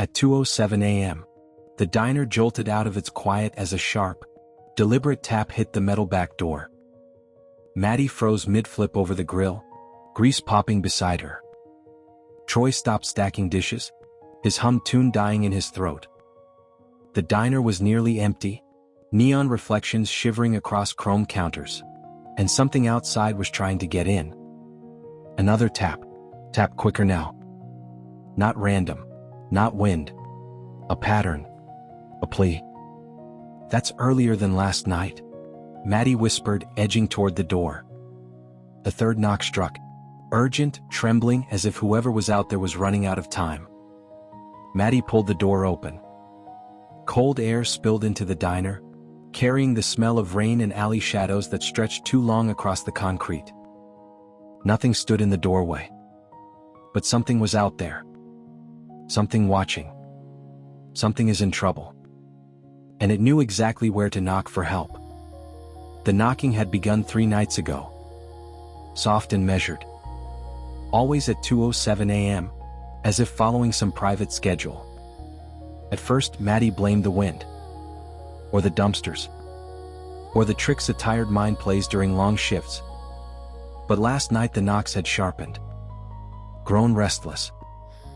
At 2:07 a.m., the diner jolted out of its quiet as a sharp, deliberate tap hit the metal back door. Maddie froze mid-flip over the grill, grease popping beside her. Troy stopped stacking dishes, his hum tune dying in his throat. The diner was nearly empty, neon reflections shivering across chrome counters, and something outside was trying to get in. Another tap. Tap quicker now. Not random, not wind. A pattern. A plea. That's earlier than last night, Maddie whispered, edging toward the door. The third knock struck, urgent, trembling, as if whoever was out there was running out of time. Maddie pulled the door open. Cold air spilled into the diner, carrying the smell of rain and alley shadows that stretched too long across the concrete. Nothing stood in the doorway. But something was out there. Something watching. Something is in trouble. And it knew exactly where to knock for help. The knocking had begun 3 nights ago. Soft and measured. Always at 2:07 a.m., as if following some private schedule. At first, Maddie blamed the wind. Or the dumpsters. Or the tricks a tired mind plays during long shifts. But last night the knocks had sharpened. Grown restless.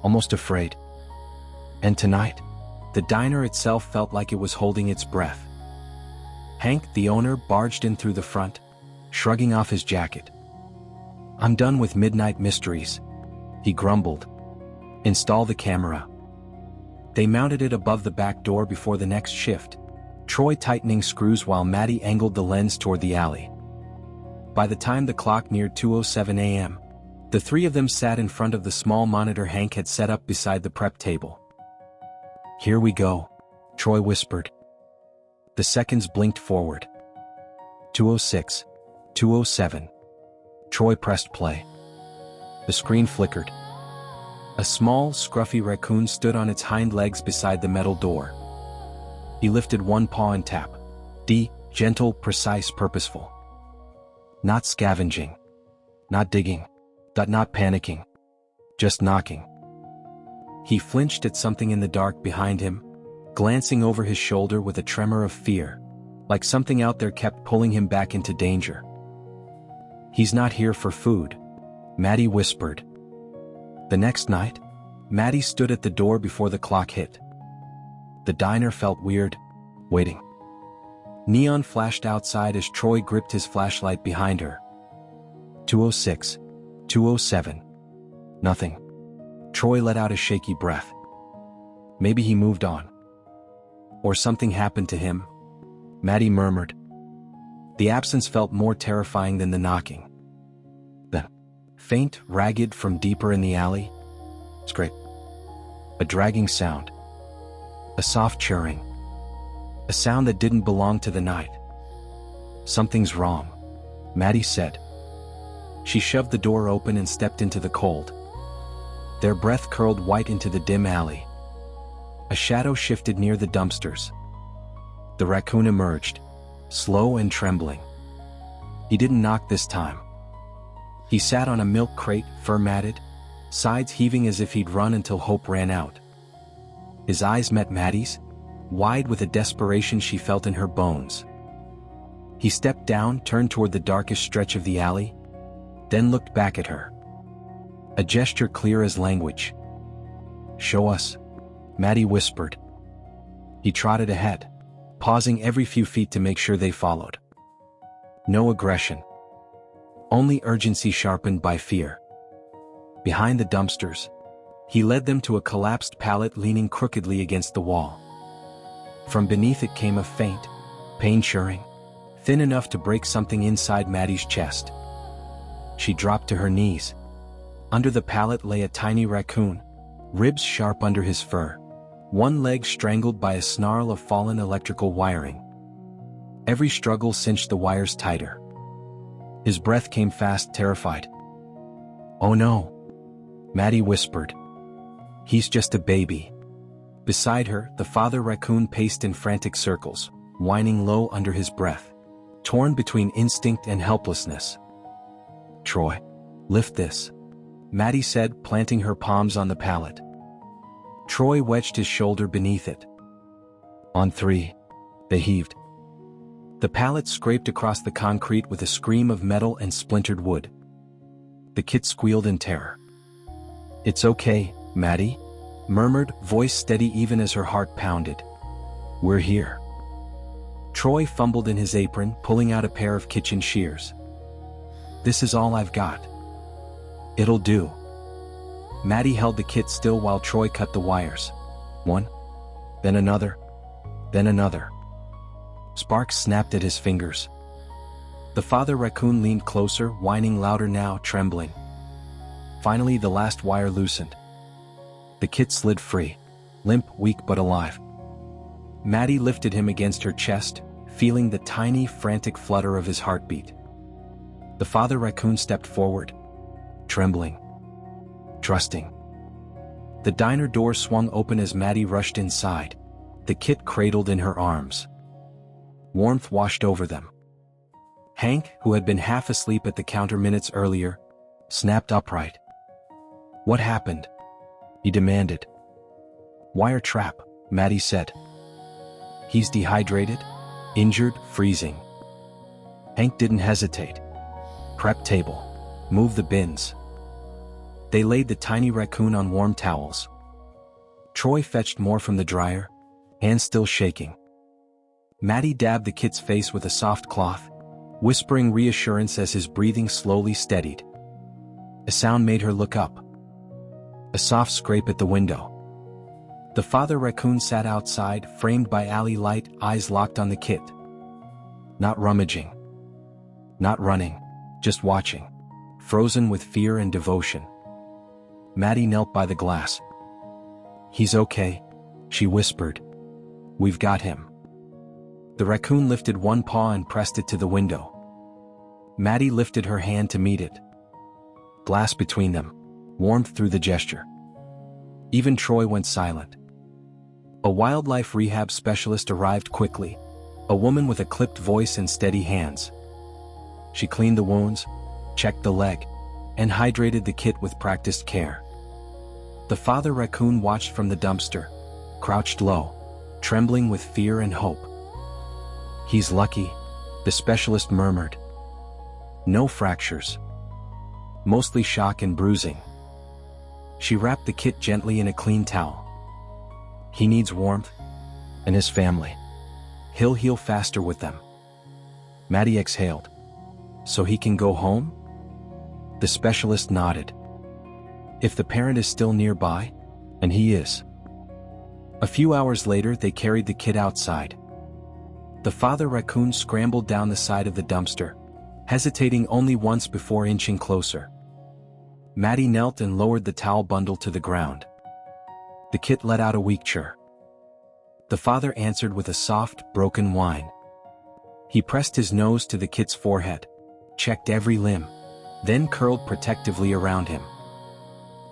Almost afraid. And tonight, the diner itself felt like it was holding its breath. Hank, the owner, barged in through the front, shrugging off his jacket. "I'm done with midnight mysteries," he grumbled. "Install the camera." They mounted it above the back door before the next shift, Troy tightening screws while Maddie angled the lens toward the alley. By the time the clock neared 2:07 a.m., the three of them sat in front of the small monitor Hank had set up beside the prep table. "Here we go," Troy whispered. The seconds blinked forward. 2:06, 2:07. Troy pressed play. The screen flickered. A small, scruffy raccoon stood on its hind legs beside the metal door. He lifted one paw and tapped. Gentle, precise, purposeful. Not scavenging. Not digging. Not panicking. Just knocking. He flinched at something in the dark behind him, glancing over his shoulder with a tremor of fear, like something out there kept pulling him back into danger. "He's not here for food," Maddie whispered. The next night, Maddie stood at the door before the clock hit. The diner felt weird, waiting. Neon flashed outside as Troy gripped his flashlight behind her. 2:06, 2:07. Nothing. Troy let out a shaky breath. Maybe he moved on. Or something happened to him, Maddie murmured. The absence felt more terrifying than the knocking. The faint, ragged from deeper in the alley. Scrape. A dragging sound. A soft churring. A sound that didn't belong to the night. "Something's wrong," Maddie said. She shoved the door open and stepped into the cold. Their breath curled white into the dim alley. A shadow shifted near the dumpsters. The raccoon emerged, slow and trembling. He didn't knock this time. He sat on a milk crate, fur-matted, sides heaving as if he'd run until hope ran out. His eyes met Maddie's, wide with a desperation she felt in her bones. He stepped down, turned toward the darkest stretch of the alley, then looked back at her. A gesture clear as language. "Show us," Maddie whispered. He trotted ahead, pausing every few feet to make sure they followed. No aggression. Only urgency sharpened by fear. Behind the dumpsters, he led them to a collapsed pallet leaning crookedly against the wall. From beneath it came a faint, pain churring, thin enough to break something inside Maddie's chest. She dropped to her knees. Under the pallet lay a tiny raccoon, ribs sharp under his fur, one leg strangled by a snarl of fallen electrical wiring. Every struggle cinched the wires tighter. His breath came fast, terrified. "Oh no," Maddie whispered. "He's just a baby." Beside her, the father raccoon paced in frantic circles, whining low under his breath, torn between instinct and helplessness. "Troy, lift this," Maddie said, planting her palms on the pallet. Troy wedged his shoulder beneath it. On three. They heaved. The pallet scraped across the concrete with a scream of metal and splintered wood. The kid squealed in terror. "It's okay, Maddie," murmured, voice steady even as her heart pounded. "We're here." Troy fumbled in his apron, pulling out a pair of kitchen shears. "This is all I've got." "It'll do." Maddie held the kit still while Troy cut the wires. One, then another, then another. Sparks snapped at his fingers. The father raccoon leaned closer, whining louder now, trembling. Finally, the last wire loosened. The kit slid free, limp, weak but alive. Maddie lifted him against her chest, feeling the tiny, frantic flutter of his heartbeat. The father raccoon stepped forward, trembling, trusting. The diner door swung open as Maddie rushed inside, the kit cradled in her arms. Warmth washed over them. Hank, who had been half asleep at the counter minutes earlier, snapped upright. "What happened?" he demanded. "Wire trap," Maddie said. "He's dehydrated, injured, freezing." Hank didn't hesitate. "Prep table. Move the bins." They laid the tiny raccoon on warm towels. Troy fetched more from the dryer, hands still shaking. Maddie dabbed the kit's face with a soft cloth, whispering reassurance as his breathing slowly steadied. A sound made her look up. A soft scrape at the window. The father raccoon sat outside, framed by alley light, eyes locked on the kit. Not rummaging. Not running. Just watching. Frozen with fear and devotion. Maddie knelt by the glass. "He's okay," she whispered. "We've got him." The raccoon lifted one paw and pressed it to the window. Maddie lifted her hand to meet it. Glass between them, warmth through the gesture. Even Troy went silent. A wildlife rehab specialist arrived quickly, a woman with a clipped voice and steady hands. She cleaned the wounds, checked the leg, and hydrated the kit with practiced care. The father raccoon watched from the dumpster, crouched low, trembling with fear and hope. "He's lucky," the specialist murmured. "No fractures. Mostly shock and bruising." She wrapped the kit gently in a clean towel. "He needs warmth, and his family. He'll heal faster with them." Maddie exhaled. "So he can go home?" The specialist nodded. "If the parent is still nearby, and he is." A few hours later, they carried the kid outside. The father raccoon scrambled down the side of the dumpster, hesitating only once before inching closer. Maddie knelt and lowered the towel bundle to the ground. The kit let out a weak chirr. The father answered with a soft, broken whine. He pressed his nose to the kit's forehead, checked every limb, then curled protectively around him.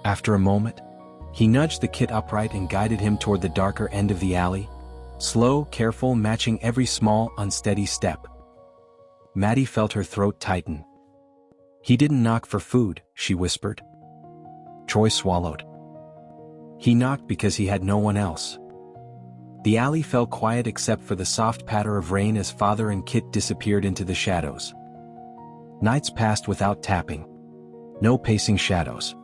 After a moment, he nudged the kit upright and guided him toward the darker end of the alley, slow, careful, matching every small, unsteady step. Maddie felt her throat tighten. "He didn't knock for food," she whispered. Troy swallowed. "He knocked because he had no one else." The alley fell quiet except for the soft patter of rain as father and kit disappeared into the shadows. Nights passed without tapping. No pacing shadows.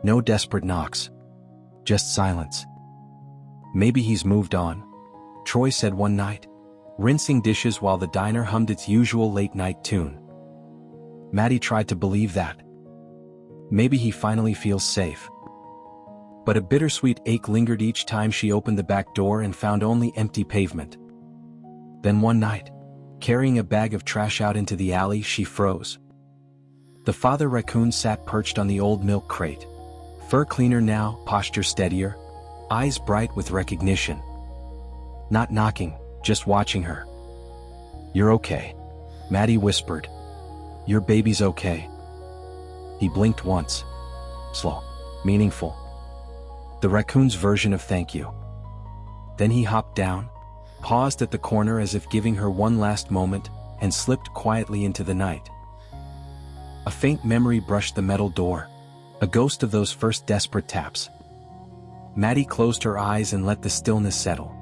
No desperate knocks. Just silence. "Maybe he's moved on," Troy said one night, rinsing dishes while the diner hummed its usual late-night tune. Maddie tried to believe that. Maybe he finally feels safe. But a bittersweet ache lingered each time she opened the back door and found only empty pavement. Then one night, carrying a bag of trash out into the alley, she froze. The father raccoon sat perched on the old milk crate, fur cleaner now, posture steadier, eyes bright with recognition. Not knocking, just watching her. "You're okay," Maddie whispered. "Your baby's okay." He blinked once. Slow, meaningful. The raccoon's version of thank you. Then he hopped down, paused at the corner as if giving her one last moment, and slipped quietly into the night. A faint memory brushed the metal door, a ghost of those first desperate taps. Maddie closed her eyes and let the stillness settle.